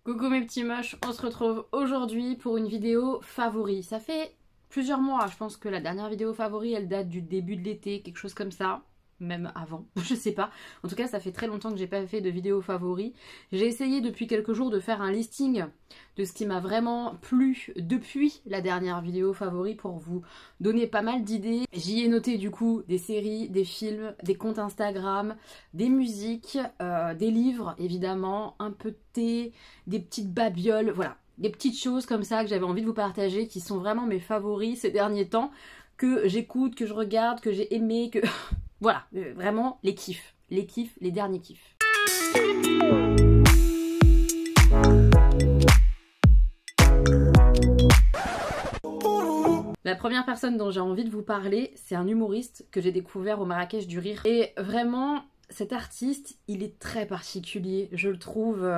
Coucou mes petits moches, on se retrouve aujourd'hui pour une vidéo favori. Ça fait plusieurs mois, je pense que la dernière vidéo favori elle date du début de l'été, quelque chose comme ça. Même avant, je sais pas. En tout cas, ça fait très longtemps que j'ai pas fait de vidéo favori. J'ai essayé depuis quelques jours de faire un listing de ce qui m'a vraiment plu depuis la dernière vidéo favori pour vous donner pas mal d'idées. J'y ai noté du coup des séries, des films, des comptes Instagram, des musiques, des livres évidemment, un peu de thé, des petites babioles, voilà. Des petites choses comme ça que j'avais envie de vous partager qui sont vraiment mes favoris ces derniers temps, que j'écoute, que je regarde, que j'ai aimé, que... Voilà, vraiment les kiffs, les derniers kiffs. La première personne dont j'ai envie de vous parler, c'est un humoriste que j'ai découvert au Marrakech du Rire. Et vraiment, cet artiste, il est très particulier, je le trouve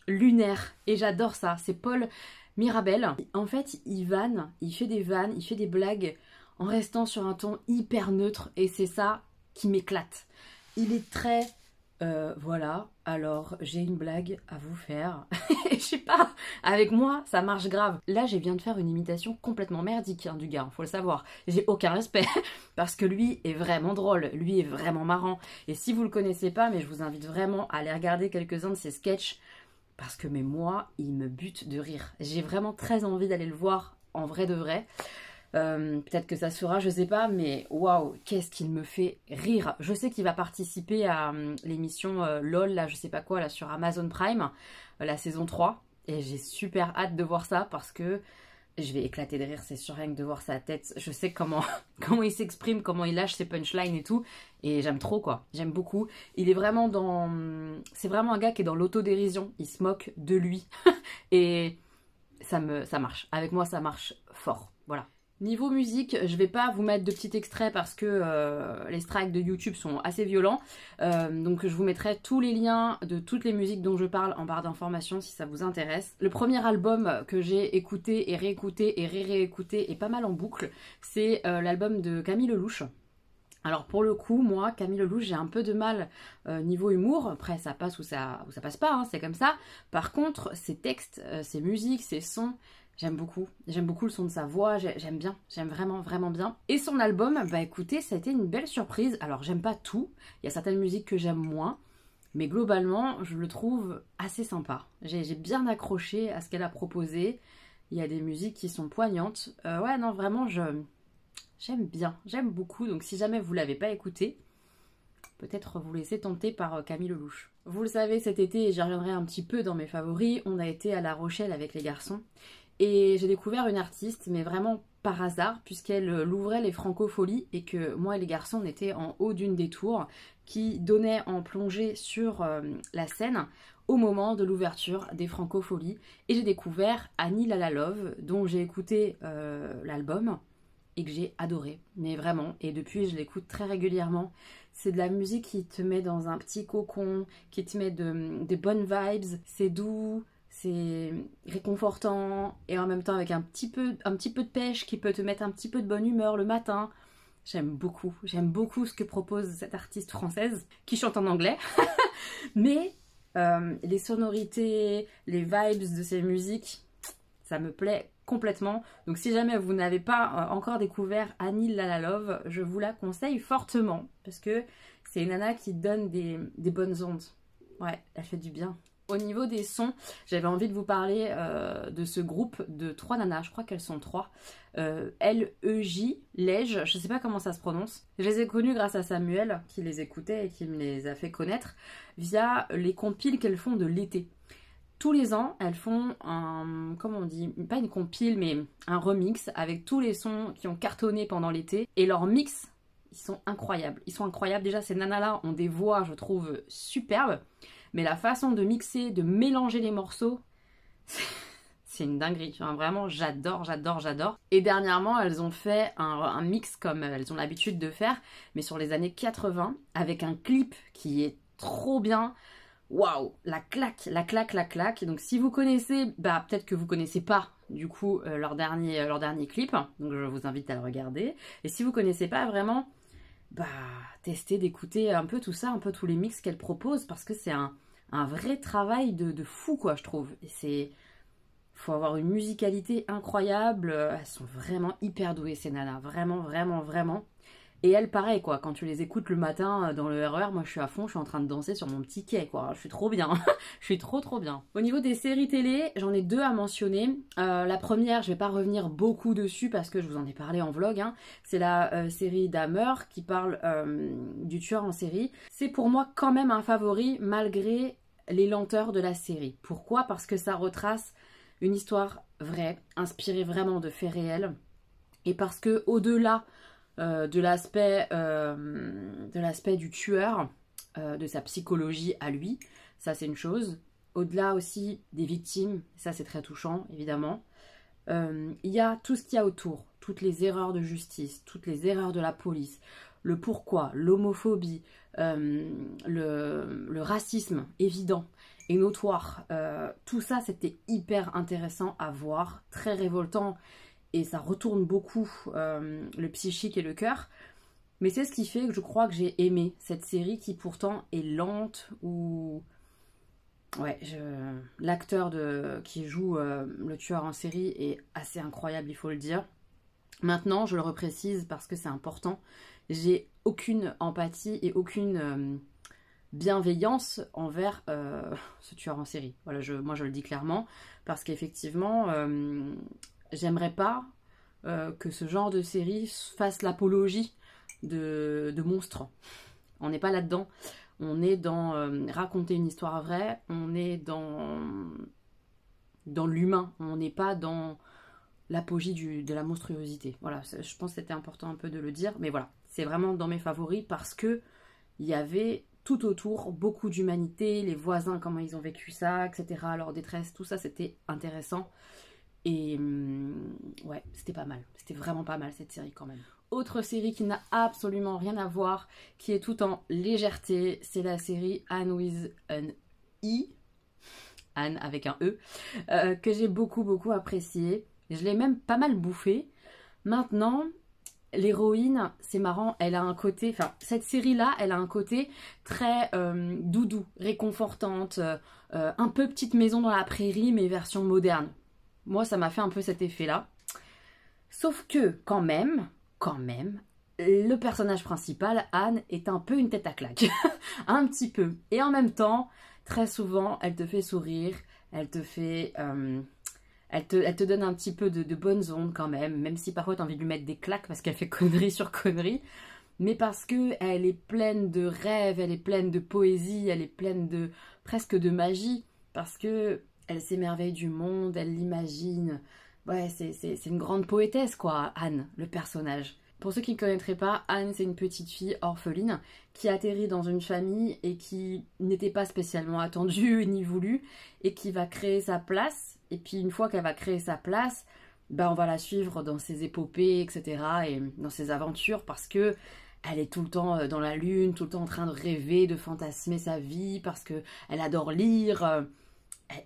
lunaire et j'adore ça. C'est Paul Mirabel. En fait, il vanne, il fait des vannes, il fait des blagues en restant sur un ton hyper neutre et c'est ça qui m'éclate. Il est très... voilà, alors j'ai une blague à vous faire. Je sais pas, avec moi, ça marche grave. Là, je viens de faire une imitation complètement merdique hein, du gars, faut le savoir. J'ai aucun respect, parce que lui est vraiment drôle, lui est vraiment marrant. Et si vous le connaissez pas, mais je vous invite vraiment à aller regarder quelques-uns de ses sketchs, parce que mais moi, il me bute de rire. J'ai vraiment très envie d'aller le voir en vrai de vrai. Peut-être que ça se fera, je sais pas, mais waouh, qu'est-ce qu'il me fait rire. Je sais qu'il va participer à l'émission LOL, là, je sais pas quoi, là, sur Amazon Prime, la saison 3. Et j'ai super hâte de voir ça parce que je vais éclater de rire, c'est sûr, rien que de voir sa tête. Je sais comment il s'exprime, comment il lâche ses punchlines et tout. Et j'aime trop, quoi. J'aime beaucoup. Il est vraiment dans... C'est vraiment un gars qui est dans l'autodérision. Il se moque de lui. Et ça marche. Avec moi, ça marche fort. Voilà. Niveau musique, je vais pas vous mettre de petits extraits parce que les strikes de YouTube sont assez violents. Donc je vous mettrai tous les liens de toutes les musiques dont je parle en barre d'informations si ça vous intéresse. Le premier album que j'ai écouté et réécouté et réécouté et pas mal en boucle, c'est l'album de Camille Lelouch. Alors pour le coup, moi, Camille Lelouch, j'ai un peu de mal niveau humour. Après, ça passe ou ça passe pas, hein, c'est comme ça. Par contre, ses textes, ses musiques, ses sons... J'aime beaucoup le son de sa voix, j'aime bien, j'aime vraiment bien. Et son album, bah écoutez, ça a été une belle surprise. Alors j'aime pas tout, il y a certaines musiques que j'aime moins, mais globalement, je le trouve assez sympa. J'ai bien accroché à ce qu'elle a proposé, il y a des musiques qui sont poignantes. Ouais non, vraiment, j'aime bien, j'aime beaucoup, donc si jamais vous l'avez pas écouté, peut-être vous laisser tenter par Camille Lelouch. Vous le savez, cet été, j'y reviendrai un petit peu dans mes favoris, on a été à La Rochelle avec les garçons. Et j'ai découvert une artiste, mais vraiment par hasard, puisqu'elle ouvrait les Francofolies et que moi et les garçons, on était en haut d'une des tours qui donnait en plongée sur la scène au moment de l'ouverture des Francofolies. Et j'ai découvert Annie Lalalove, dont j'ai écouté l'album et que j'ai adoré, mais vraiment. Et depuis, je l'écoute très régulièrement. C'est de la musique qui te met dans un petit cocon, qui te met des bonnes vibes, c'est doux. C'est réconfortant et en même temps avec un petit peu de pêche qui peut te mettre un petit peu de bonne humeur le matin. J'aime beaucoup ce que propose cette artiste française qui chante en anglais. Mais les sonorités, les vibes de ces musiques, ça me plaît complètement. Donc si jamais vous n'avez pas encore découvert Annie Lalalove, je vous la conseille fortement parce que c'est une nana qui donne des bonnes ondes. Ouais, elle fait du bien. Au niveau des sons, j'avais envie de vous parler de ce groupe de 3 nanas, je crois qu'elles sont 3. L-E-J, Lège, je sais pas comment ça se prononce. Je les ai connues grâce à Samuel, qui les écoutait et qui me les a fait connaître, via les compiles qu'elles font de l'été. Tous les ans, elles font un, comment on dit, pas une compile, mais un remix avec tous les sons qui ont cartonné pendant l'été. Et leurs mix, ils sont incroyables. Ils sont incroyables. Déjà, ces nanas-là ont des voix, je trouve, superbes. Mais la façon de mixer, de mélanger les morceaux, c'est une dinguerie. Enfin, vraiment, j'adore. Et dernièrement, elles ont fait un mix comme elles ont l'habitude de faire, mais sur les années 80, avec un clip qui est trop bien. Waouh, la claque. Donc si vous connaissez, bah peut-être que vous connaissez pas du coup leur dernier clip. Donc je vous invite à le regarder. Et si vous connaissez pas vraiment, bah testez d'écouter un peu tout ça, un peu tous les mix qu'elle propose parce que c'est un un vrai travail de fou, quoi, je trouve. Et c'est... Faut avoir une musicalité incroyable. Elles sont vraiment hyper douées, ces nanas. Vraiment, vraiment, vraiment. Et elles, pareil, quoi. Quand tu les écoutes le matin dans le RER, moi, je suis à fond. Je suis en train de danser sur mon petit quai, quoi. Je suis trop bien. Je suis trop, trop bien. Au niveau des séries télé, j'en ai deux à mentionner. La première, je vais pas revenir beaucoup dessus parce que je vous en ai parlé en vlog. Hein. C'est la série Dahmer qui parle du tueur en série. C'est pour moi quand même un favori malgré les lenteurs de la série. Pourquoi? Parce que ça retrace une histoire vraie, inspirée vraiment de faits réels, et parce que au-delà de l'aspect du tueur, de sa psychologie à lui, ça c'est une chose. Au-delà aussi des victimes, ça c'est très touchant évidemment. Il y a tout ce qu'il y a autour, toutes les erreurs de justice, toutes les erreurs de la police, le pourquoi, l'homophobie, le racisme évident et notoire. Tout ça, c'était hyper intéressant à voir, très révoltant, et ça retourne beaucoup le psychique et le cœur. Mais c'est ce qui fait que je crois que j'ai aimé cette série qui pourtant est lente ou... Ouais, l'acteur qui joue le tueur en série est assez incroyable, il faut le dire. Maintenant, je le reprécise parce que c'est important, j'ai aucune empathie et aucune bienveillance envers ce tueur en série. Voilà, moi je le dis clairement, parce qu'effectivement, j'aimerais pas que ce genre de série fasse l'apologie de monstres. On n'est pas là-dedans. On est dans raconter une histoire vraie, on est dans l'humain, on n'est pas dans l'apogée de la monstruosité. Voilà, je pense que c'était important un peu de le dire, mais voilà, c'est vraiment dans mes favoris parce que il y avait tout autour beaucoup d'humanité, les voisins, comment ils ont vécu ça, etc., leur détresse, tout ça, c'était intéressant. Et ouais, c'était pas mal, c'était vraiment pas mal cette série quand même. Autre série qui n'a absolument rien à voir, qui est tout en légèreté, c'est la série Anne with an E, Anne avec un E, que j'ai beaucoup beaucoup appréciée. Je l'ai même pas mal bouffée. Maintenant, l'héroïne, c'est marrant, elle a un côté, enfin cette série-là, elle a un côté très doudou, réconfortante, un peu petite maison dans la prairie, mais version moderne. Moi, ça m'a fait un peu cet effet-là. Sauf que, quand même, le personnage principal, Anne, est un peu une tête à claque. Un petit peu. Et en même temps, très souvent, elle te fait sourire, elle te fait... elle te donne un petit peu de bonnes ondes quand même si parfois tu as envie de lui mettre des claques parce qu'elle fait connerie sur connerie. Mais parce qu'elle est pleine de rêves, elle est pleine de poésie, elle est pleine de presque de magie. Parce que elle s'émerveille du monde, elle l'imagine... Ouais, c'est une grande poétesse, quoi, Anne, le personnage. Pour ceux qui ne connaîtraient pas, Anne, c'est une petite fille orpheline qui atterrit dans une famille et qui n'était pas spécialement attendue ni voulue et qui va créer sa place. Et puis une fois qu'elle va créer sa place, ben on va la suivre dans ses épopées, etc. et dans ses aventures parce que elle est tout le temps dans la lune, tout le temps en train de rêver, de fantasmer sa vie parce que elle adore lire.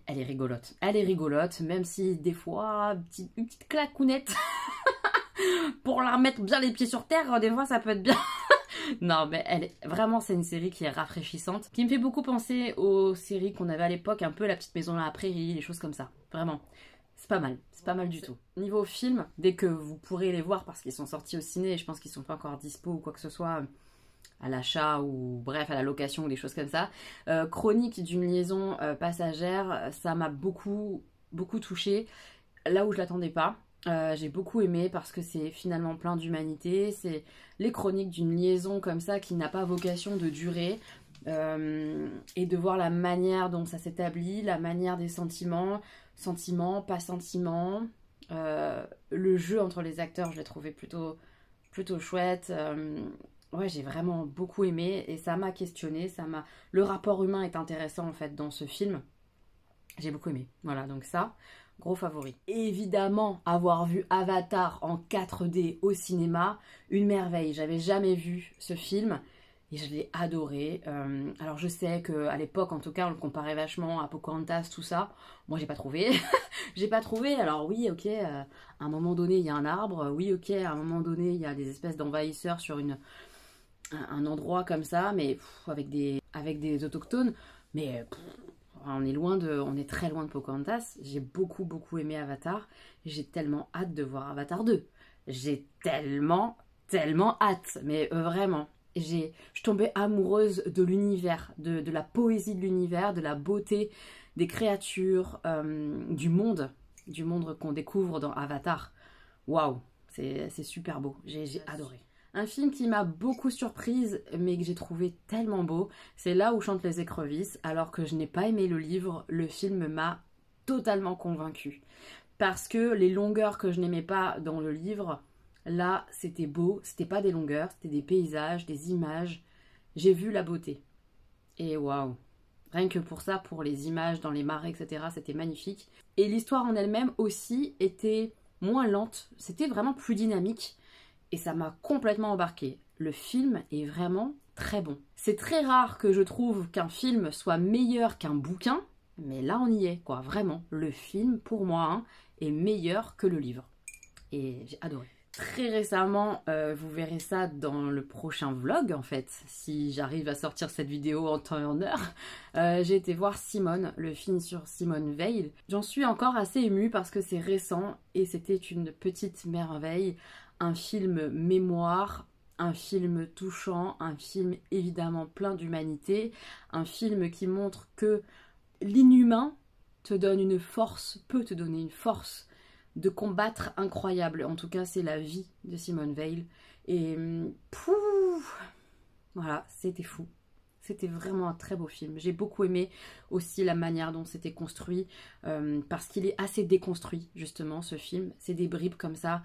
Elle est rigolote. Elle est rigolote, même si des fois, une petite claquounette pour la remettre bien les pieds sur terre, des fois ça peut être bien. Non, mais vraiment, c'est une série qui est rafraîchissante, qui me fait beaucoup penser aux séries qu'on avait à l'époque, un peu La Petite Maison dans la Prairie, les choses comme ça. Vraiment, c'est pas mal du tout. Niveau film, dès que vous pourrez les voir, parce qu'ils sont sortis au ciné, et je pense qu'ils sont pas encore dispo ou quoi que ce soit... à l'achat ou bref à la location ou des choses comme ça. Chronique d'une liaison passagère, ça m'a beaucoup touchée là où je l'attendais pas. J'ai beaucoup aimé parce que c'est finalement plein d'humanité, c'est les chroniques d'une liaison comme ça qui n'a pas vocation de durer et de voir la manière dont ça s'établit, la manière des sentiments, pas sentiments, le jeu entre les acteurs je l'ai trouvé plutôt chouette. Ouais, j'ai vraiment beaucoup aimé et ça m'a questionné, le rapport humain est intéressant en fait dans ce film. J'ai beaucoup aimé. Voilà, donc ça, gros favori. Évidemment, avoir vu Avatar en 4D au cinéma, une merveille. J'avais jamais vu ce film et je l'ai adoré. Alors je sais qu'à l'époque, en tout cas, on le comparait vachement à Pocahontas, tout ça. Moi, j'ai pas trouvé. J'ai pas trouvé. Alors oui, ok, à un moment donné, il y a un arbre. Oui, ok, à un moment donné, il y a des espèces d'envahisseurs sur un endroit comme ça, mais avec des autochtones. Mais on est très loin de Pocahontas. J'ai beaucoup aimé Avatar. J'ai tellement hâte de voir Avatar 2. J'ai tellement hâte, mais vraiment. Je suis tombée amoureuse de l'univers, de la poésie de l'univers, de la beauté des créatures, du monde qu'on découvre dans Avatar. Waouh, c'est super beau, j'ai adoré. Un film qui m'a beaucoup surprise, mais que j'ai trouvé tellement beau, c'est Là où chantent les écrevisses. Alors que je n'ai pas aimé le livre, le film m'a totalement convaincue. Parce que les longueurs que je n'aimais pas dans le livre, là, c'était beau. C'était pas des longueurs, c'était des paysages, des images. J'ai vu la beauté. Et waouh! Rien que pour ça, pour les images dans les marais, etc., c'était magnifique. Et l'histoire en elle-même aussi était moins lente. C'était vraiment plus dynamique. Et ça m'a complètement embarquée. Le film est vraiment très bon. C'est très rare que je trouve qu'un film soit meilleur qu'un bouquin, mais là on y est, quoi. Vraiment, le film, pour moi, est meilleur que le livre. Et j'ai adoré. Très récemment, vous verrez ça dans le prochain vlog, en fait, si j'arrive à sortir cette vidéo en temps et en heure. J'ai été voir Simone, le film sur Simone Veil. J'en suis encore assez émue parce que c'est récent et c'était une petite merveille. Un film mémoire, un film touchant, un film évidemment plein d'humanité, un film qui montre que l'inhumain te donne une force, peut te donner une force de combattre incroyable. En tout cas, c'est la vie de Simone Veil. Et voilà, c'était fou. C'était vraiment un très beau film. J'ai beaucoup aimé aussi la manière dont c'était construit, parce qu'il est assez déconstruit, justement, ce film. C'est des bribes comme ça,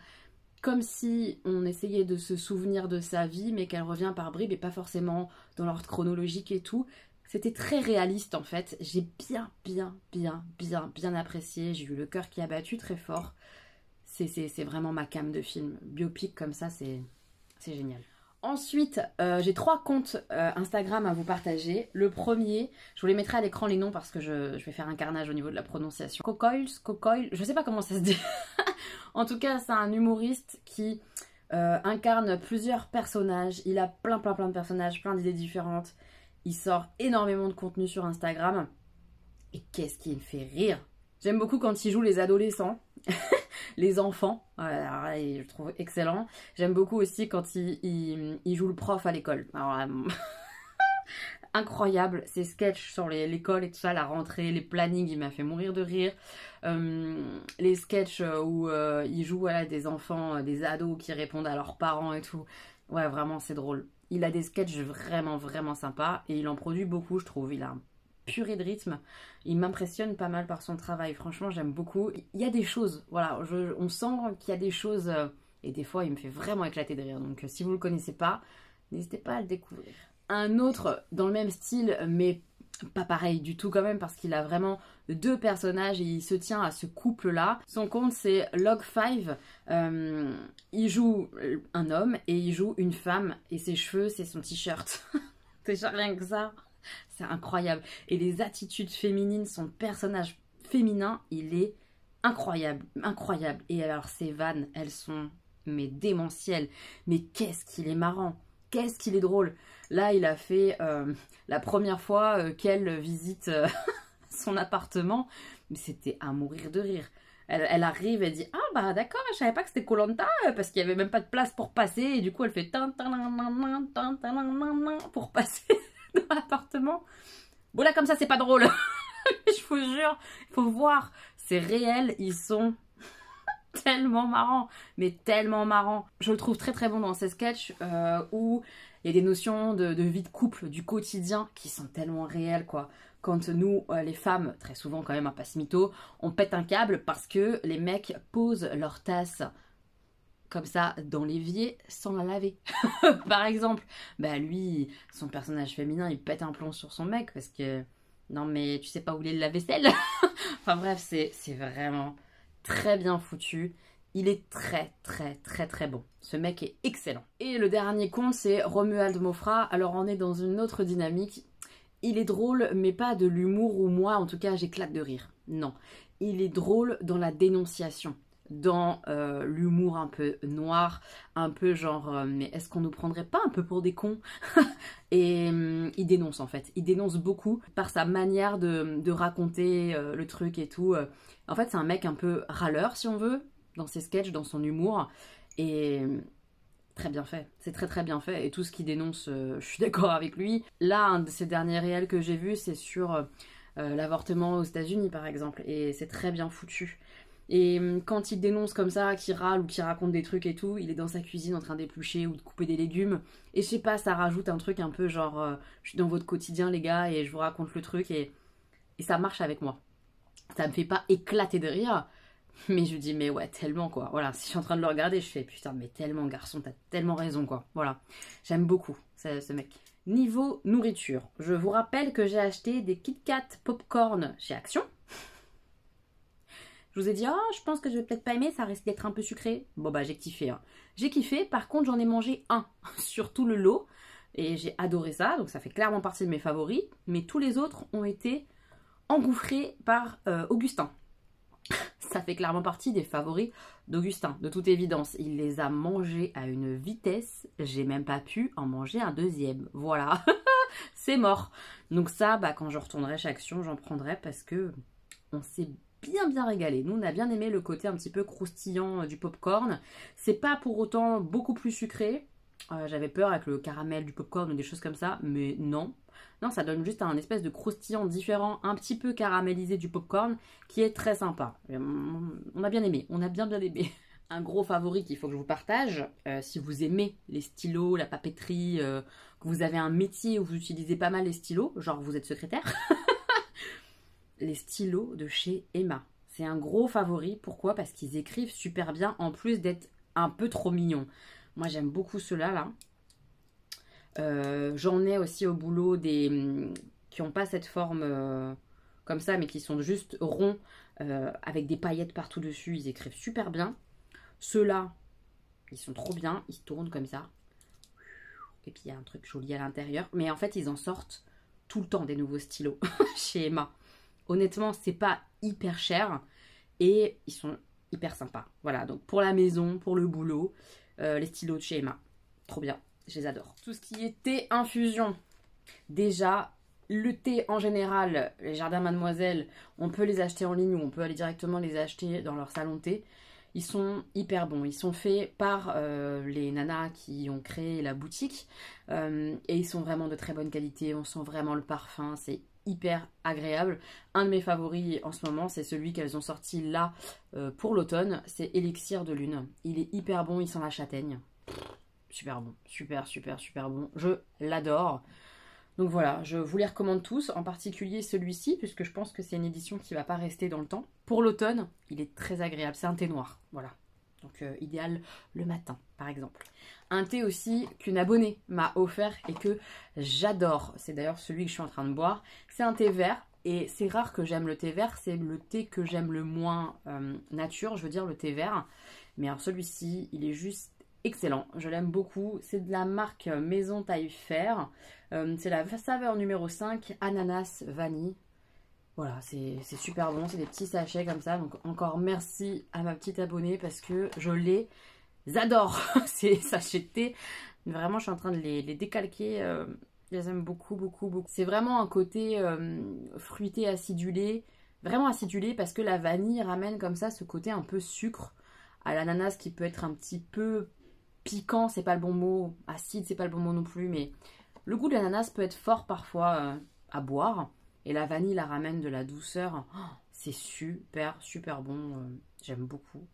comme si on essayait de se souvenir de sa vie, mais qu'elle revient par bribes et pas forcément dans l'ordre chronologique et tout. C'était très réaliste en fait. J'ai bien apprécié. J'ai eu le cœur qui a battu très fort. C'est vraiment ma came de film. Biopic comme ça, c'est génial. Ensuite, j'ai 3 comptes Instagram à vous partager. Le premier, je vous les mettrai à l'écran les noms parce que je vais faire un carnage au niveau de la prononciation. Cocoils, je sais pas comment ça se dit. En tout cas, c'est un humoriste qui incarne plusieurs personnages. Il a plein de personnages, plein d'idées différentes. Il sort énormément de contenu sur Instagram. Et qu'est-ce qui me fait rire! J'aime beaucoup quand il joue les adolescents, les enfants. Alors, je le trouve excellent. J'aime beaucoup aussi quand il joue le prof à l'école. Alors, incroyable, ces sketchs sur l'école et tout ça, la rentrée, les plannings, il m'a fait mourir de rire. Les sketchs où il joue des enfants, des ados qui répondent à leurs parents et tout. Ouais, vraiment, c'est drôle. Il a des sketchs vraiment sympas et il en produit beaucoup, je trouve. Il a un purée de rythme. Il m'impressionne pas mal par son travail. Franchement, j'aime beaucoup. Il y a des choses, voilà, on sent qu'il y a des choses et des fois, il me fait vraiment éclater de rire. Donc, si vous le connaissez pas, n'hésitez pas à le découvrir. Un autre dans le même style, mais pas pareil du tout quand même, parce qu'il a vraiment 2 personnages et il se tient à ce couple-là. Son compte, c'est Log5. Il joue un homme et il joue une femme. Et ses cheveux, c'est son t-shirt. Déjà rien que ça, c'est incroyable. Et les attitudes féminines, son personnage féminin, il est incroyable. Et alors, ses vannes, elles sont mais démentielles. Mais qu'est-ce qu'il est marrant! Qu'est-ce qu'il est drôle! Là, il a fait la première fois qu'elle visite son appartement. Mais c'était à mourir de rire. Elle arrive, elle dit « Ah bah d'accord, je savais pas que c'était Koh-Lanta parce qu'il y avait même pas de place pour passer. » Et du coup, elle fait pour passer dans l'appartement. Bon là, comme ça, c'est pas drôle. Je vous jure, il faut voir. C'est réel, ils sont tellement marrants. Mais tellement marrants. Je le trouve très bon dans ces sketchs où il y a des notions de vie de couple, du quotidien qui sont tellement réelles, quoi. Quand nous, les femmes, très souvent quand même, un passe mytho, on pète un câble parce que les mecs posent leur tasse comme ça dans l'évier sans la laver. Par exemple, bah lui, son personnage féminin, il pète un plomb sur son mec parce que non mais tu sais pas où il est le lave-vaisselle. Enfin bref, c'est vraiment très bien foutu. Il est très bon. Ce mec est excellent. Et le dernier compte, c'est Romuald Mofra. Alors on est dans une autre dynamique. Il est drôle, mais pas de l'humour où moi, en tout cas, j'éclate de rire. Non. Il est drôle dans la dénonciation. dans l'humour un peu noir, un peu genre mais est-ce qu'on nous prendrait pas un peu pour des cons? Et il dénonce en fait, il dénonce beaucoup par sa manière de raconter le truc et tout. En fait c'est un mec un peu râleur si on veut, dans ses sketchs, dans son humour, et très bien fait, c'est très très bien fait, et tout ce qu'il dénonce, je suis d'accord avec lui. Là, un de ces derniers réels que j'ai vu, c'est sur l'avortement aux États-Unis par exemple, et c'est très bien foutu. Et quand il dénonce comme ça, qu'il râle ou qu'il raconte des trucs et tout, il est dans sa cuisine en train d'éplucher ou de couper des légumes. Et je sais pas, ça rajoute un truc un peu genre, je suis dans votre quotidien les gars et je vous raconte le truc et ça marche avec moi. Ça me fait pas éclater de rire, mais je dis mais ouais, tellement quoi. Voilà, si je suis en train de le regarder, je fais putain mais tellement garçon, t'as tellement raison quoi. Voilà, j'aime beaucoup ce mec. Niveau nourriture, je vous rappelle que j'ai acheté des Kit Kat Popcorn chez Action. Je vous ai dit, oh, je pense que je vais peut-être pas aimer, ça risque d'être un peu sucré. Bon, bah, j'ai kiffé. Hein. J'ai kiffé, par contre, j'en ai mangé un sur tout le lot. Et j'ai adoré ça, donc ça fait clairement partie de mes favoris. Mais tous les autres ont été engouffrés par Augustin. Ça fait clairement partie des favoris d'Augustin, de toute évidence. Il les a mangés à une vitesse, j'ai même pas pu en manger un deuxième. Voilà, c'est mort. Donc ça, bah, quand je retournerai chez Action, j'en prendrai parce que on s'est bien régalé. Nous, on a bien aimé le côté un petit peu croustillant du popcorn. C'est pas pour autant beaucoup plus sucré. J'avais peur avec le caramel du popcorn ou des choses comme ça, mais non. Non, ça donne juste un espèce de croustillant différent, un petit peu caramélisé du popcorn, qui est très sympa. On a bien aimé, on a bien aimé. Un gros favori qu'il faut que je vous partage, si vous aimez les stylos, la papeterie, que vous avez un métier où vous utilisez pas mal les stylos, genre vous êtes secrétaire, les stylos de chez Emma. C'est un gros favori. Pourquoi? Parce qu'ils écrivent super bien, en plus d'être un peu trop mignons. Moi, j'aime beaucoup ceux-là, là. J'en ai aussi au boulot des qui n'ont pas cette forme comme ça, mais qui sont juste ronds, avec des paillettes partout dessus. Ils écrivent super bien. Ceux-là, ils sont trop bien. Ils se tournent comme ça. Et puis, il y a un truc joli à l'intérieur. Mais en fait, ils en sortent tout le temps des nouveaux stylos chez Emma. Honnêtement, c'est pas hyper cher et ils sont hyper sympas. Voilà, donc pour la maison, pour le boulot, les stylos de chez Emma. Trop bien, je les adore. Tout ce qui est thé infusion. Déjà, le thé en général, les jardins Mademoiselle, on peut les acheter en ligne ou on peut aller directement les acheter dans leur salon de thé. Ils sont hyper bons. Ils sont faits par les nanas qui ont créé la boutique. Et ils sont vraiment de très bonne qualité. On sent vraiment le parfum. C'est hyper agréable. Un de mes favoris en ce moment, c'est celui qu'elles ont sorti là pour l'automne. C'est Élixir de Lune. Il est hyper bon. Il sent la châtaigne. Super bon. Super bon. Je l'adore. Donc voilà, je vous les recommande tous, en particulier celui-ci, puisque je pense que c'est une édition qui ne va pas rester dans le temps. Pour l'automne, il est très agréable, c'est un thé noir, voilà. Donc idéal le matin, par exemple. Un thé aussi qu'une abonnée m'a offert et que j'adore, c'est d'ailleurs celui que je suis en train de boire. C'est un thé vert, et c'est rare que j'aime le thé vert, c'est le thé que j'aime le moins nature, je veux dire le thé vert. Mais alors celui-ci, il est juste excellent, je l'aime beaucoup. C'est de la marque Maison Taillefer. C'est la saveur numéro 5, ananas, vanille. Voilà, c'est super bon, c'est des petits sachets comme ça. Donc encore merci à ma petite abonnée parce que je les adore, ces sachets de thé. Vraiment, je suis en train de les décalquer. Je les aime beaucoup. C'est vraiment un côté fruité, acidulé. Vraiment acidulé parce que la vanille ramène comme ça ce côté un peu sucre à l'ananas qui peut être un petit peu piquant, c'est pas le bon mot, acide c'est pas le bon mot non plus, mais le goût de l'ananas peut être fort parfois à boire, et la vanille la ramène de la douceur. Oh, c'est super bon, j'aime beaucoup.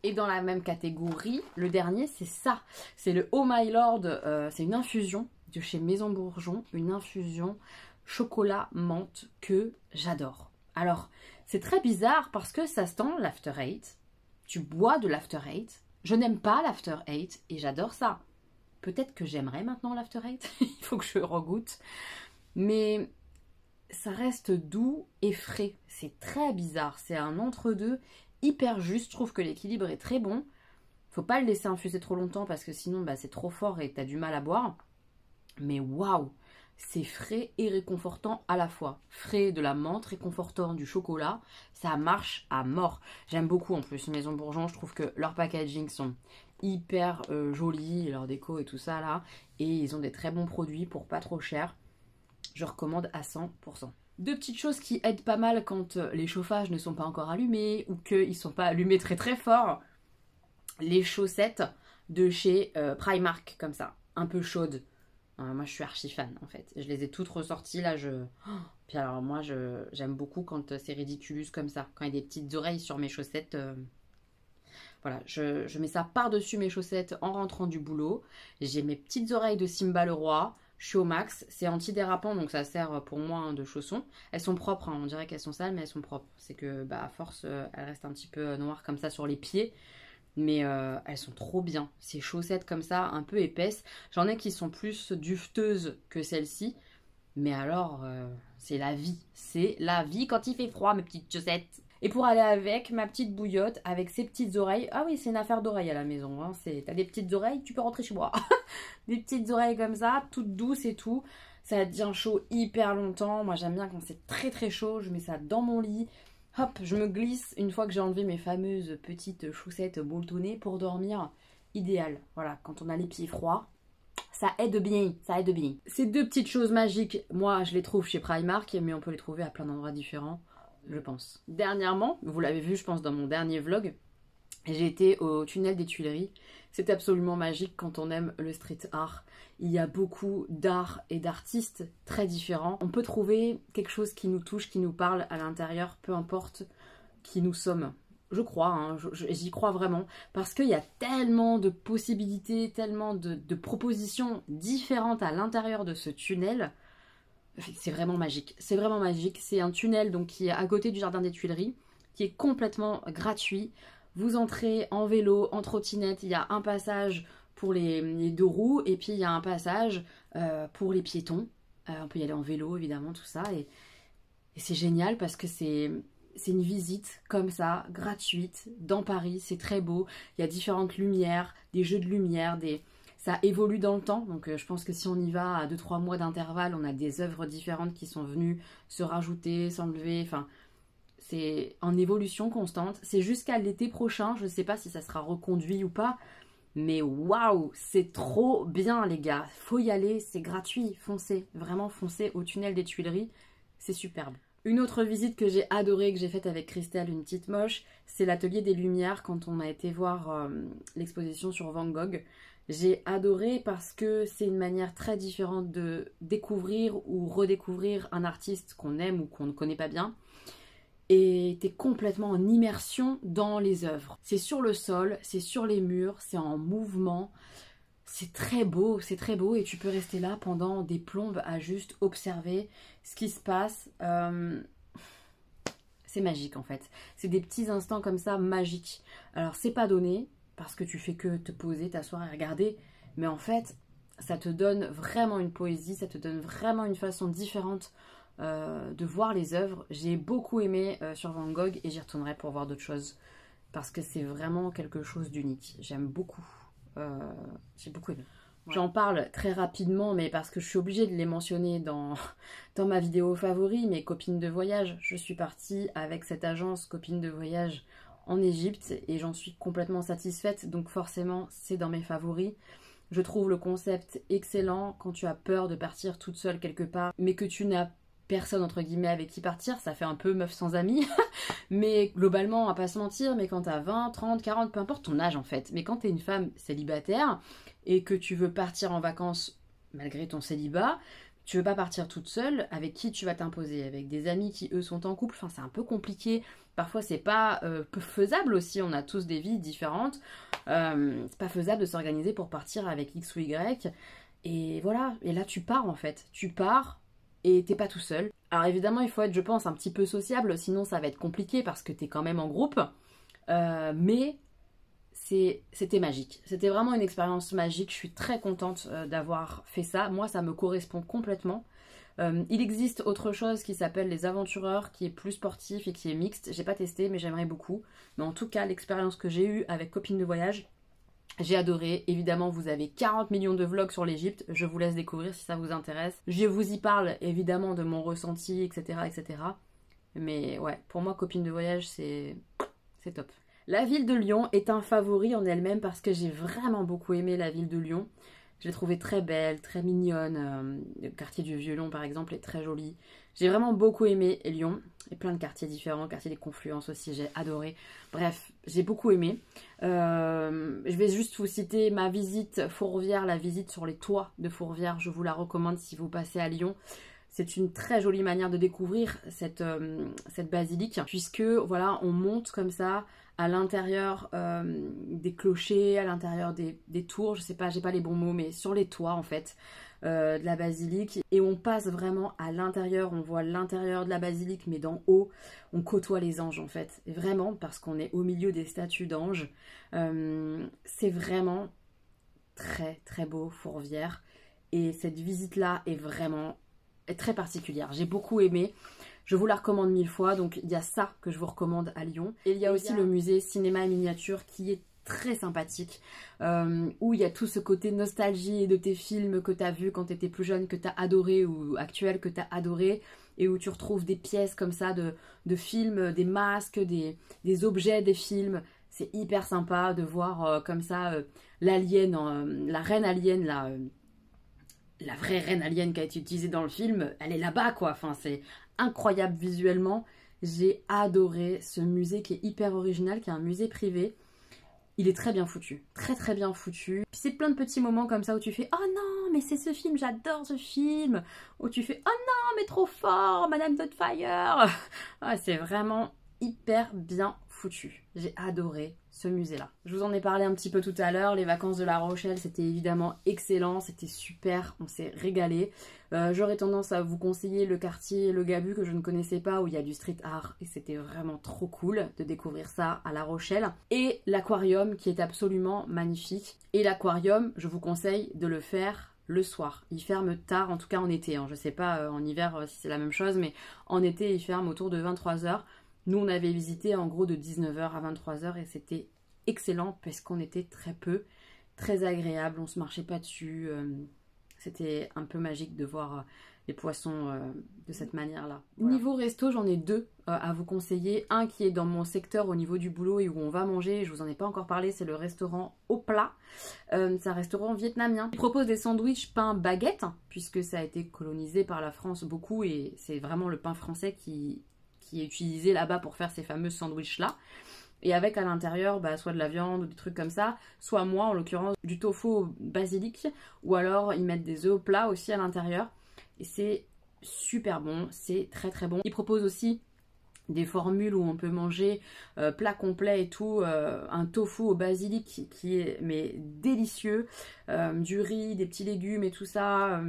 Et dans la même catégorie, le dernier c'est ça, c'est le Oh My Lord, c'est une infusion de chez Maison Bourgeon, une infusion chocolat menthe que j'adore. Alors, c'est très bizarre parce que ça sent l'After Eight, tu bois de l'After Eight. Je n'aime pas l'After Eight et j'adore ça. Peut-être que j'aimerais maintenant l'After Eight. Il faut que je regoute. Mais ça reste doux et frais. C'est très bizarre. C'est un entre-deux hyper juste. Je trouve que l'équilibre est très bon. Faut pas le laisser infuser trop longtemps parce que sinon bah, c'est trop fort et t'as du mal à boire. Mais waouh, c'est frais et réconfortant à la fois. Frais de la menthe, réconfortant du chocolat, ça marche à mort. J'aime beaucoup en plus Maison Bourgeon, je trouve que leurs packaging sont hyper jolis, leur déco et tout ça là. Et ils ont des très bons produits pour pas trop cher. Je recommande à 100%. Deux petites choses qui aident pas mal quand les chauffages ne sont pas encore allumés ou qu'ils sont pas allumés très très fort. Les chaussettes de chez Primark, comme ça, un peu chaudes. Moi je suis archi fan en fait. Je les ai toutes ressorties là. Puis alors moi j'aime beaucoup quand c'est ridiculous comme ça. Quand il y a des petites oreilles sur mes chaussettes. Voilà, je mets ça par-dessus mes chaussettes en rentrant du boulot. J'ai mes petites oreilles de Simba le Roi. Je suis au max. C'est antidérapant donc ça sert pour moi de chaussons. Elles sont propres, hein. On dirait qu'elles sont sales mais elles sont propres. C'est que bah, à force elles restent un petit peu noires comme ça sur les pieds. Mais elles sont trop bien. Ces chaussettes comme ça, un peu épaisses. J'en ai qui sont plus dufteuses que celles-ci. Mais alors, c'est la vie. C'est la vie quand il fait froid, mes petites chaussettes. Et pour aller avec, ma petite bouillotte avec ses petites oreilles. Ah oui, c'est une affaire d'oreilles à la maison. Hein. T'as des petites oreilles, tu peux rentrer chez moi. Des petites oreilles comme ça, toutes douces et tout. Ça tient chaud hyper longtemps. Moi, j'aime bien quand c'est très très chaud. Je mets ça dans mon lit. Hop, je me glisse une fois que j'ai enlevé mes fameuses petites chaussettes boultonnées pour dormir. Idéal. Voilà, quand on a les pieds froids, ça aide bien, ça aide bien. Ces deux petites choses magiques, moi je les trouve chez Primark, mais on peut les trouver à plein d'endroits différents, je pense. Dernièrement, vous l'avez vu je pense dans mon dernier vlog, j'ai été au tunnel des Tuileries. C'est absolument magique quand on aime le street art. Il y a beaucoup d'art et d'artistes très différents. On peut trouver quelque chose qui nous touche, qui nous parle à l'intérieur, peu importe qui nous sommes. Je crois, hein, j'y crois vraiment. Parce qu'il y a tellement de possibilités, tellement de propositions différentes à l'intérieur de ce tunnel. C'est vraiment magique. C'est vraiment magique. C'est un tunnel donc, qui est à côté du jardin des Tuileries, qui est complètement gratuit. Vous entrez en vélo, en trottinette, il y a un passage pour les deux roues et puis il y a un passage pour les piétons. On peut y aller en vélo évidemment, tout ça. Et c'est génial parce que c'est une visite comme ça, gratuite, dans Paris. C'est très beau. Il y a différentes lumières, des jeux de lumière, ça évolue dans le temps. Donc je pense que si on y va à 2-3 mois d'intervalle, on a des œuvres différentes qui sont venues se rajouter, s'enlever, enfin... C'est en évolution constante. C'est jusqu'à l'été prochain. Je ne sais pas si ça sera reconduit ou pas. Mais waouh, c'est trop bien les gars. Faut y aller, c'est gratuit. Foncez, vraiment foncez au tunnel des Tuileries. C'est superbe. Une autre visite que j'ai adorée, que j'ai faite avec Christelle, une petite moche, c'est l'atelier des Lumières quand on a été voir l'exposition sur Van Gogh. J'ai adoré parce que c'est une manière très différente de découvrir ou redécouvrir un artiste qu'on aime ou qu'on ne connaît pas bien. Et t'es complètement en immersion dans les œuvres. C'est sur le sol, c'est sur les murs, c'est en mouvement. C'est très beau et tu peux rester là pendant des plombes à juste observer ce qui se passe. C'est magique en fait. C'est des petits instants comme ça magiques. Alors c'est pas donné parce que tu fais que te poser, t'asseoir et regarder. Mais en fait, ça te donne vraiment une poésie, ça te donne vraiment une façon différente de voir les œuvres. J'ai beaucoup aimé sur Van Gogh et j'y retournerai pour voir d'autres choses parce que c'est vraiment quelque chose d'unique. J'aime beaucoup. J'ai beaucoup aimé. Ouais. J'en parle très rapidement mais parce que je suis obligée de les mentionner dans ma vidéo favori, mes copines de voyage. Je suis partie avec cette agence Copines de voyage en Égypte et j'en suis complètement satisfaite, donc forcément c'est dans mes favoris. Je trouve le concept excellent quand tu as peur de partir toute seule quelque part mais que tu n'as personne entre guillemets avec qui partir, ça fait un peu meuf sans amis, mais globalement on va pas se mentir, mais quand t'as 20, 30, 40, peu importe ton âge en fait, mais quand t'es une femme célibataire et que tu veux partir en vacances malgré ton célibat, tu veux pas partir toute seule, avec qui tu vas t'imposer? Avec des amis qui eux sont en couple, enfin c'est un peu compliqué, parfois c'est pas peu faisable aussi, on a tous des vies différentes, c'est pas faisable de s'organiser pour partir avec X ou Y, et voilà, et là tu pars en fait, tu pars et t'es pas tout seul. Alors évidemment il faut être je pense un petit peu sociable, sinon ça va être compliqué parce que t'es quand même en groupe, mais c'était magique. C'était vraiment une expérience magique, je suis très contente d'avoir fait ça, moi ça me correspond complètement. Il existe autre chose qui s'appelle les aventureurs, qui est plus sportif et qui est mixte, j'ai pas testé mais j'aimerais beaucoup, mais en tout cas l'expérience que j'ai eue avec Copines de voyage, J'ai adoré. Évidemment, vous avez 40 millions de vlogs sur l'Égypte. Je vous laisse découvrir si ça vous intéresse. Je vous y parle évidemment de mon ressenti, etc. etc. Mais ouais, pour moi, copine de voyage, c'est top. La ville de Lyon est un favori en elle-même parce que j'ai vraiment beaucoup aimé la ville de Lyon. Je l'ai trouvée très belle, très mignonne. Le quartier du Vieux-Lyon, par exemple, est très joli. J'ai vraiment beaucoup aimé Lyon. Et plein de quartiers différents, quartier des Confluences aussi, j'ai adoré. Bref, j'ai beaucoup aimé. Je vais juste vous citer ma visite Fourvière, la visite sur les toits de Fourvière. Je vous la recommande si vous passez à Lyon. C'est une très jolie manière de découvrir cette basilique, puisque voilà, on monte comme ça à l'intérieur des clochers, à l'intérieur des tours, je sais pas, j'ai pas les bons mots, mais sur les toits en fait, de la basilique. Et on passe vraiment à l'intérieur, on voit l'intérieur de la basilique, mais d'en haut, on côtoie les anges en fait. Et vraiment, parce qu'on est au milieu des statues d'anges, c'est vraiment très très beau, Fourvière. Et cette visite-là est vraiment très particulière. J'ai beaucoup aimé. Je vous la recommande 1000 fois. Donc il y a ça que je vous recommande à Lyon. Et il y a aussi le musée Cinéma et Miniature qui est très sympathique, où il y a tout ce côté nostalgie de tes films que tu as vus quand tu étais plus jeune, que tu as adoré, ou actuels que tu as adoré, et où tu retrouves des pièces comme ça de films, des masques, des objets des films. C'est hyper sympa de voir comme ça l'alien, la reine alien, la vraie reine alien qui a été utilisée dans le film, elle est là-bas quoi. Enfin, c'est incroyable visuellement. J'ai adoré ce musée qui est hyper original, qui est un musée privé. Il est très bien foutu, très très bien foutu. Puis c'est plein de petits moments comme ça où tu fais « Oh non, mais c'est ce film, j'adore ce film !» Où tu fais « Oh non, mais trop fort, Madame Doubtfire !» Ouais, c'est vraiment hyper bien foutu. J'ai adoré ce musée-là. Je vous en ai parlé un petit peu tout à l'heure. Les vacances de La Rochelle, c'était évidemment excellent, c'était super, on s'est régalé. J'aurais tendance à vous conseiller le quartier Le Gabu que je ne connaissais pas, où il y a du street art, et c'était vraiment trop cool de découvrir ça à La Rochelle. Et l'aquarium qui est absolument magnifique. Et l'aquarium, je vous conseille de le faire le soir. Il ferme tard, en tout cas en été. Hein. Je sais pas en hiver si c'est la même chose, mais en été il ferme autour de 23 h. Nous, on avait visité en gros de 19 h à 23 h et c'était excellent parce qu'on était très peu, très agréable, on se marchait pas dessus. C'était un peu magique de voir les poissons de cette manière-là. Voilà. Niveau resto, j'en ai deux à vous conseiller. Un qui est dans mon secteur au niveau du boulot et où on va manger, je vous en ai pas encore parlé, c'est le restaurant Au Plat. C'est un restaurant vietnamien. Il propose des sandwichs pain baguette, puisque ça a été colonisé par la France beaucoup et c'est vraiment le pain français qui est utilisé là-bas pour faire ces fameux sandwichs là, et avec à l'intérieur soit de la viande ou des trucs comme ça, soit moi en l'occurrence du tofu au basilic, ou alors ils mettent des œufs au plat aussi à l'intérieur, et c'est super bon, c'est très très bon. Ils proposent aussi des formules où on peut manger plat complet et tout, un tofu au basilic qui est mais délicieux, du riz, des petits légumes et tout ça,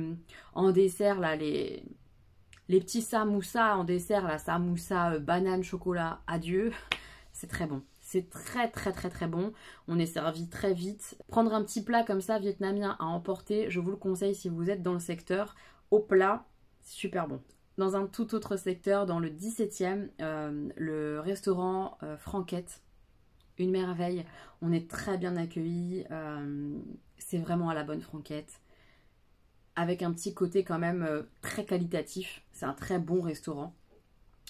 en dessert là les petits samoussas en dessert, la samoussa banane chocolat, adieu, c'est très bon. C'est très très très très bon. On est servi très vite. Prendre un petit plat comme ça vietnamien à emporter, je vous le conseille si vous êtes dans le secteur. Au plat, super bon. Dans un tout autre secteur, dans le 17e, le restaurant Franquette. Une merveille. On est très bien accueillis. C'est vraiment à la bonne franquette. Avec un petit côté quand même très qualitatif. C'est un très bon restaurant.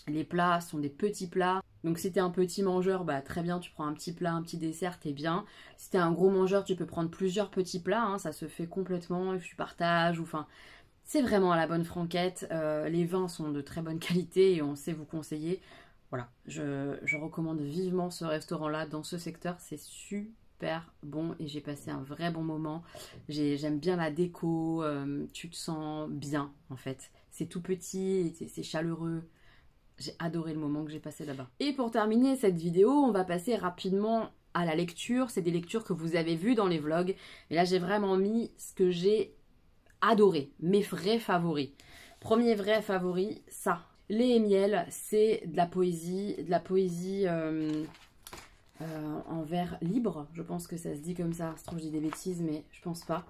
Les plats sont des petits plats. Donc si t'es un petit mangeur, très bien, tu prends un petit plat, un petit dessert, t'es bien. Si t'es un gros mangeur, tu peux prendre plusieurs petits plats, hein, ça se fait complètement, tu partages, ou enfin... C'est vraiment à la bonne franquette. Les vins sont de très bonne qualité et on sait vous conseiller. Voilà, je recommande vivement ce restaurant-là dans ce secteur, c'est super bon et j'ai passé un vrai bon moment. J'aime bien la déco, tu te sens bien en fait. C'est tout petit, c'est chaleureux. J'ai adoré le moment que j'ai passé là-bas. Et pour terminer cette vidéo, on va passer rapidement à la lecture. C'est des lectures que vous avez vues dans les vlogs. Et là, j'ai vraiment mis ce que j'ai adoré, mes vrais favoris. Premier vrai favori, ça. Lait et miel, c'est de la poésie en vers libre. Je pense que ça se dit comme ça. Je trouve que je dis des bêtises, mais je pense pas.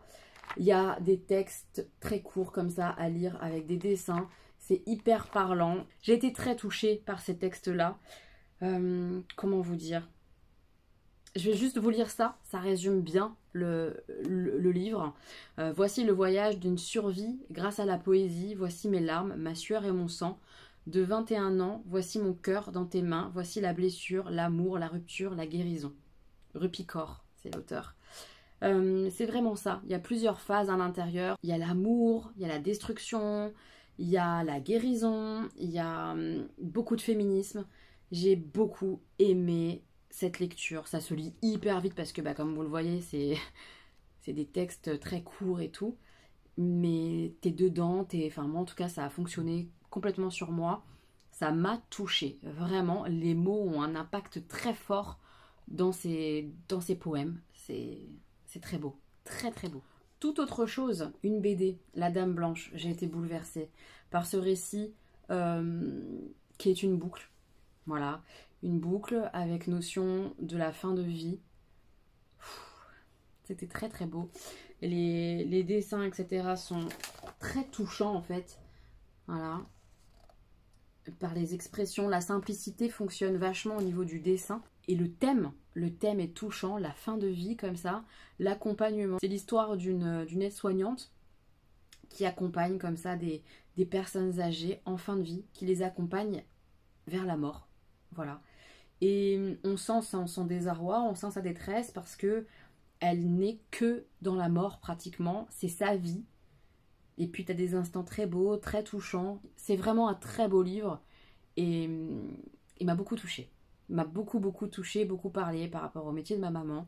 Il y a des textes très courts comme ça à lire avec des dessins. C'est hyper parlant. J'ai été très touchée par ces textes-là. Comment vous dire? Je vais juste vous lire ça, ça résume bien le livre. Voici le voyage d'une survie grâce à la poésie, voici mes larmes, ma sueur et mon sang. De 21 ans, voici mon cœur dans tes mains, voici la blessure, l'amour, la rupture, la guérison. Rupicor, c'est l'auteur. C'est vraiment ça, il y a plusieurs phases à l'intérieur. Il y a l'amour, il y a la destruction, il y a la guérison, il y a beaucoup de féminisme. J'ai beaucoup aimé cette lecture, ça se lit hyper vite parce que comme vous le voyez, c'est des textes très courts et tout. Mais t'es dedans, enfin moi en tout cas ça a fonctionné complètement sur moi. Ça m'a touchée, vraiment. Les mots ont un impact très fort dans ces poèmes. C'est très beau, très très beau. Tout autre chose, une BD, La Dame Blanche. J'ai été bouleversée par ce récit qui est une boucle. Voilà, une boucle avec notion de la fin de vie. C'était très très beau. Les dessins, etc. sont très touchants en fait. Voilà. Par les expressions, la simplicité fonctionne vachement au niveau du dessin. Et le thème est touchant, la fin de vie comme ça, l'accompagnement. C'est l'histoire d'une aide-soignante qui accompagne comme ça des personnes âgées en fin de vie, qui les accompagne vers la mort. Voilà. Et on sent son désarroi, on sent sa détresse parce que elle n'est que dans la mort pratiquement, c'est sa vie. Et puis tu as des instants très beaux, très touchants. C'est vraiment un très beau livre et il m'a beaucoup touchée. Il m'a beaucoup touchée, beaucoup parlé par rapport au métier de ma maman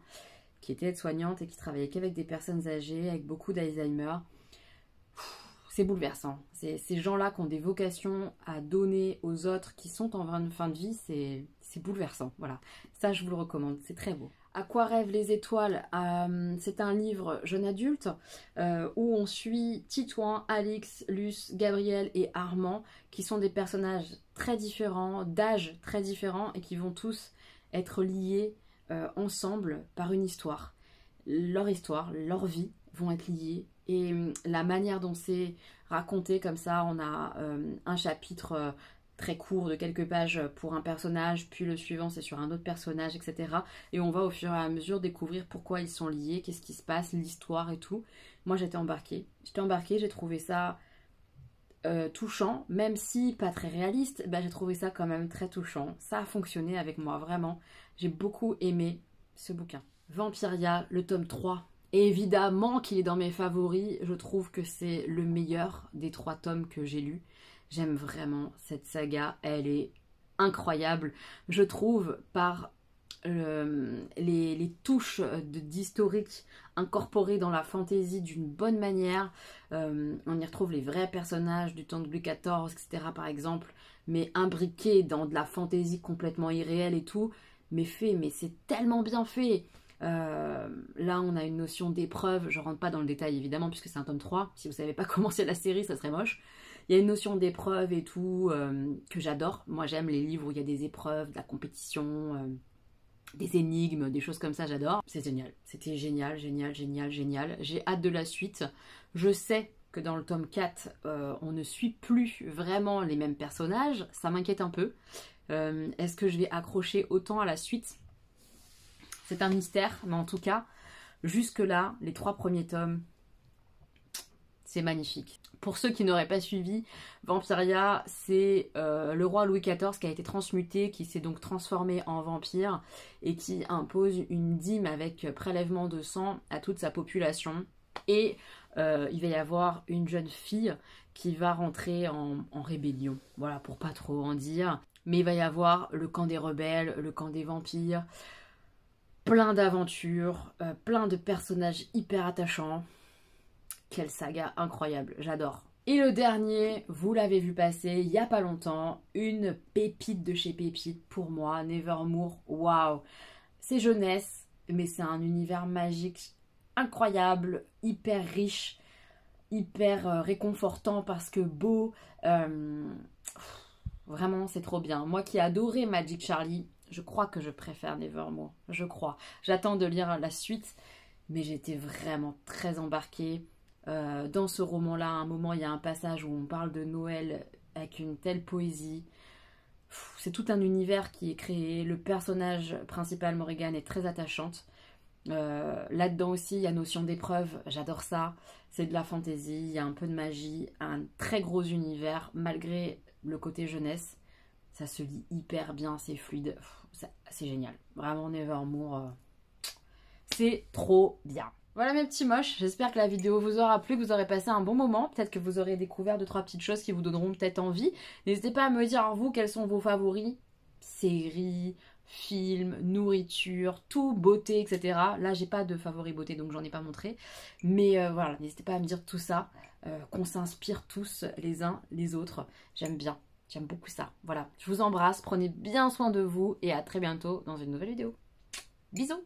qui était aide-soignante et qui travaillait qu'avec des personnes âgées, avec beaucoup d'Alzheimer. C'est bouleversant. C'est ces gens-là qui ont des vocations à donner aux autres qui sont en fin de vie, c'est bouleversant. Voilà, ça je vous le recommande, c'est très beau. À quoi rêvent les étoiles? C'est un livre jeune adulte où on suit Titouan, Alix, Luce, Gabriel et Armand qui sont des personnages très différents, d'âge très différents et qui vont tous être liés ensemble par une histoire. Leur vie vont être liées et la manière dont c'est raconté comme ça, on a un chapitre très court de quelques pages pour un personnage, puis le suivant c'est sur un autre personnage, etc. Et on va au fur et à mesure découvrir pourquoi ils sont liés, qu'est-ce qui se passe, l'histoire et tout. Moi j'étais embarquée, j'ai trouvé ça touchant, même si pas très réaliste, j'ai trouvé ça quand même très touchant. Ça a fonctionné avec moi, vraiment. J'ai beaucoup aimé ce bouquin. Vampiria, le tome 3. Et évidemment qu'il est dans mes favoris, je trouve que c'est le meilleur des 3 tomes que j'ai lus. J'aime vraiment cette saga, elle est incroyable, je trouve, par les touches d'historique incorporées dans la fantaisie d'une bonne manière. On y retrouve les vrais personnages du temps de Louis XIV, etc. par exemple, mais imbriqués dans de la fantaisie complètement irréelle et tout, mais c'est tellement bien fait. Là on a une notion d'épreuve, je rentre pas dans le détail évidemment puisque c'est un tome 3, si vous savez pas comment c'est la série ça serait moche. Il y a une notion d'épreuve et tout que j'adore. Moi j'aime les livres où il y a des épreuves, de la compétition, des énigmes, des choses comme ça, j'adore. C'est génial, c'était génial. J'ai hâte de la suite. Je sais que dans le tome 4 on ne suit plus vraiment les mêmes personnages, ça m'inquiète un peu. Est-ce que je vais accrocher autant à la suite? C'est un mystère, mais en tout cas, jusque-là, les 3 premiers tomes, c'est magnifique. Pour ceux qui n'auraient pas suivi, Vampiria, c'est le roi Louis XIV qui a été transmuté, qui s'est donc transformé en vampire et qui impose une dîme avec prélèvement de sang à toute sa population. Et il va y avoir une jeune fille qui va rentrer en rébellion. Voilà, pour pas trop en dire. Mais il va y avoir le camp des rebelles, le camp des vampires. Plein d'aventures, plein de personnages hyper attachants. Quelle saga incroyable, j'adore. Et le dernier, vous l'avez vu passer il n'y a pas longtemps, une pépite de chez Pépite pour moi, Nevermore, waouh. C'est jeunesse, mais c'est un univers magique incroyable, hyper riche, hyper réconfortant parce que beau. Vraiment, c'est trop bien. Moi qui ai adoré Magic Charlie, je crois que je préfère Nevermore, je crois. J'attends de lire la suite, mais j'étais vraiment très embarquée. Dans ce roman-là, à un moment, il y a un passage où on parle de Noël avec une telle poésie. c'est tout un univers qui est créé. Le personnage principal, Morrigan, est très attachante. Là-dedans aussi, il y a notion d'épreuve, j'adore ça. C'est de la fantaisie, il y a un peu de magie, un très gros univers, malgré le côté jeunesse. Ça se lit hyper bien, c'est fluide, c'est génial. Vraiment, Nevermore, c'est trop bien. Voilà mes petits moches, j'espère que la vidéo vous aura plu, que vous aurez passé un bon moment. Peut-être que vous aurez découvert 2-3 petites choses qui vous donneront peut-être envie. N'hésitez pas à me dire, vous, quels sont vos favoris, séries, films, nourriture, tout, beauté, etc. Là, j'ai pas de favoris beauté, donc j'en ai pas montré. Mais voilà, n'hésitez pas à me dire tout ça, qu'on s'inspire tous les uns les autres. J'aime bien, j'aime beaucoup ça. Voilà, je vous embrasse, prenez bien soin de vous et à très bientôt dans une nouvelle vidéo. Bisous!